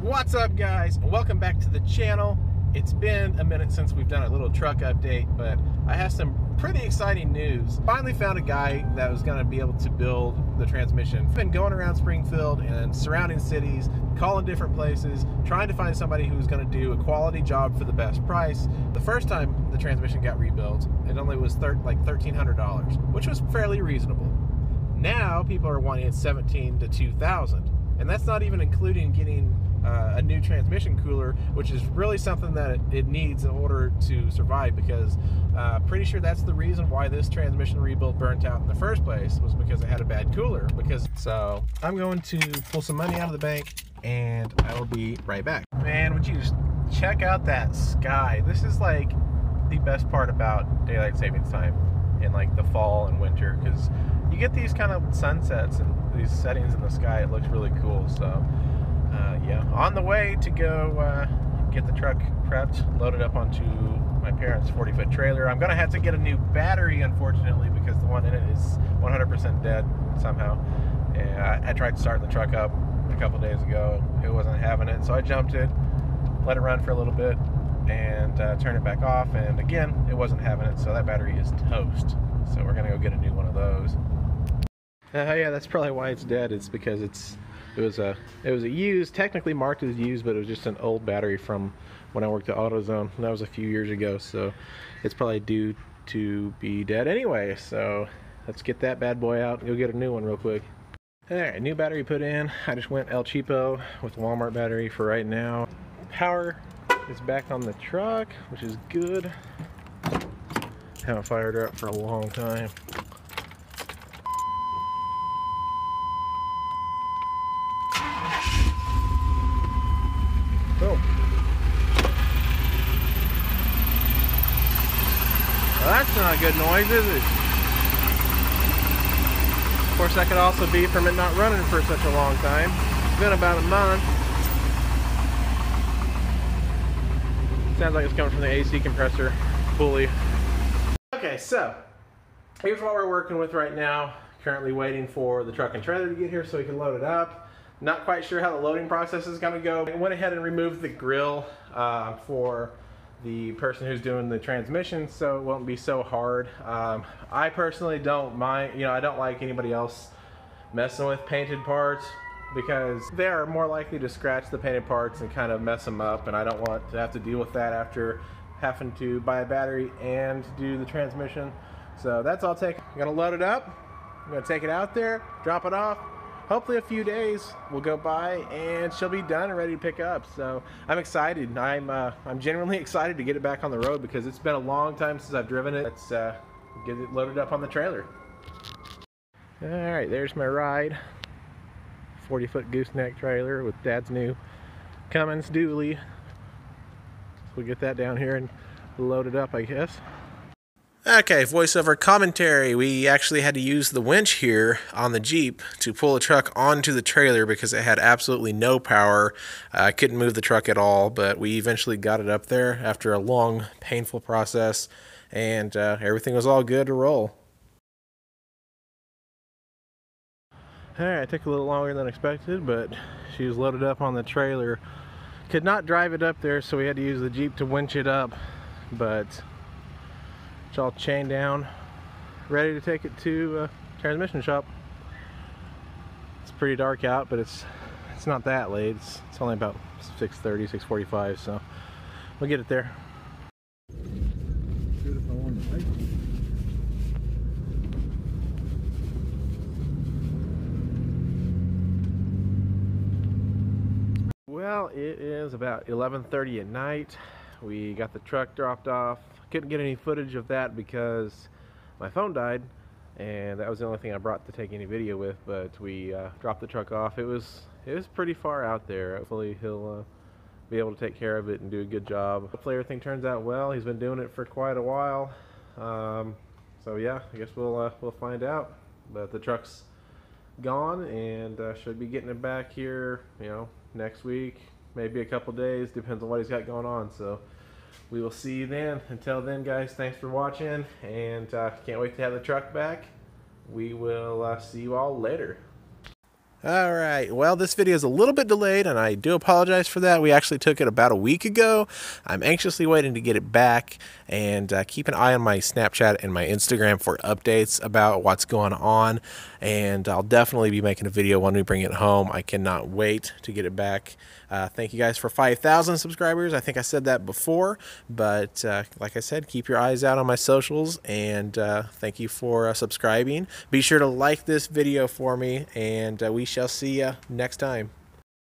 What's up, guys? Welcome back to the channel. It's been a minute since we've done a little truck update, but I have some pretty exciting news. Finally found a guy that was going to be able to build the transmission. Been going around Springfield and surrounding cities, calling different places, trying to find somebody who's going to do a quality job for the best price. The first time the transmission got rebuilt, it only was like $1,300, which was fairly reasonable. Now people are wanting it $1,700 to $2,000, and that's not even including getting a new transmission cooler, which is really something that it needs in order to survive, because pretty sure that's the reason why this transmission rebuild burnt out in the first place, was because it had a bad cooler. So I'm going to pull some money out of the bank and I will be right back. Man, would you just check out that sky? This is like the best part about daylight savings time in like the fall and winter, because you get these kind of sunsets and these settings in the sky. It looks really cool. So yeah, on the way to go get the truck prepped, loaded up onto my parents' 40-foot trailer. I'm gonna have to get a new battery, unfortunately, because the one in it is 100% dead somehow. And I tried starting the truck up a couple days ago. It wasn't having it, so I jumped it, let it run for a little bit, and turned it back off. And again, it wasn't having it, so that battery is toast. So we're gonna go get a new one of those. Yeah, that's probably why it's dead. It's because it was a used, technically marked as used, but it was just an old battery from when I worked at AutoZone. And that was a few years ago, so it's probably due to be dead anyway. So let's get that bad boy out and go get a new one real quick. Alright, new battery put in. I just went El Cheapo with the Walmart battery for right now. Power is back on the truck, which is good. Haven't fired her up for a long time. Boom. Well, that's not a good noise, is it? Of course, that could also be from it not running for such a long time. It's been about a month. Sounds like it's coming from the AC compressor pulley. Okay, so here's what we're working with right now. Currently waiting for the truck and trailer to get here so we can load it up. Not quite sure how the loading process is going to go. I went ahead and removed the grill for the person who's doing the transmission, so it won't be so hard. I personally don't mind, I don't like anybody else messing with painted parts, because they are more likely to scratch the painted parts and kind of mess them up, and I don't want to have to deal with that after having to buy a battery and do the transmission. So that's all I'm gonna load it up. I'm gonna take it out there, drop it off. Hopefully a few days will go by and she'll be done and ready to pick up. So I'm excited. I'm genuinely excited to get it back on the road, because it's been a long time since I've driven it. Let's get it loaded up on the trailer. All right, there's my ride. 40-foot gooseneck trailer with Dad's new Cummins dually. We'll get that down here and load it up, I guess. Okay, voiceover commentary. We actually had to use the winch here on the Jeep to pull the truck onto the trailer because it had absolutely no power. I couldn't move the truck at all, but we eventually got it up there after a long, painful process, and everything was all good to roll. Alright, it took a little longer than expected, but she was loaded up on the trailer. Could not drive it up there, so we had to use the Jeep to winch it up, but it's all chained down, ready to take it to transmission shop. It's pretty dark out, but it's not that late. It's only about 6:30, 6:45, so we'll get it there. Well, it is about 11:30 at night. We got the truck dropped off. Couldn't get any footage of that because my phone died, and that was the only thing I brought to take any video with. But we dropped the truck off. It was pretty far out there. Hopefully he'll be able to take care of it and do a good job. Hopefully everything turns out well. He's been doing it for quite a while. So yeah, I guess we'll find out. But the truck's gone, and should be getting it back here, next week, maybe a couple days, depends on what he's got going on. So we will see you then. Until then, guys, thanks for watching, and can't wait to have the truck back. We will see you all later. All right, well, this video is a little bit delayed, and I do apologize for that. We actually took it about a week ago. I'm anxiously waiting to get it back, and keep an eye on my Snapchat and my Instagram for updates about what's going on, and I'll definitely be making a video when we bring it home. I cannot wait to get it back. Thank you guys for 5,000 subscribers. I think I said that before, but like I said, keep your eyes out on my socials, and thank you for subscribing. Be sure to like this video for me, and we shall see you next time.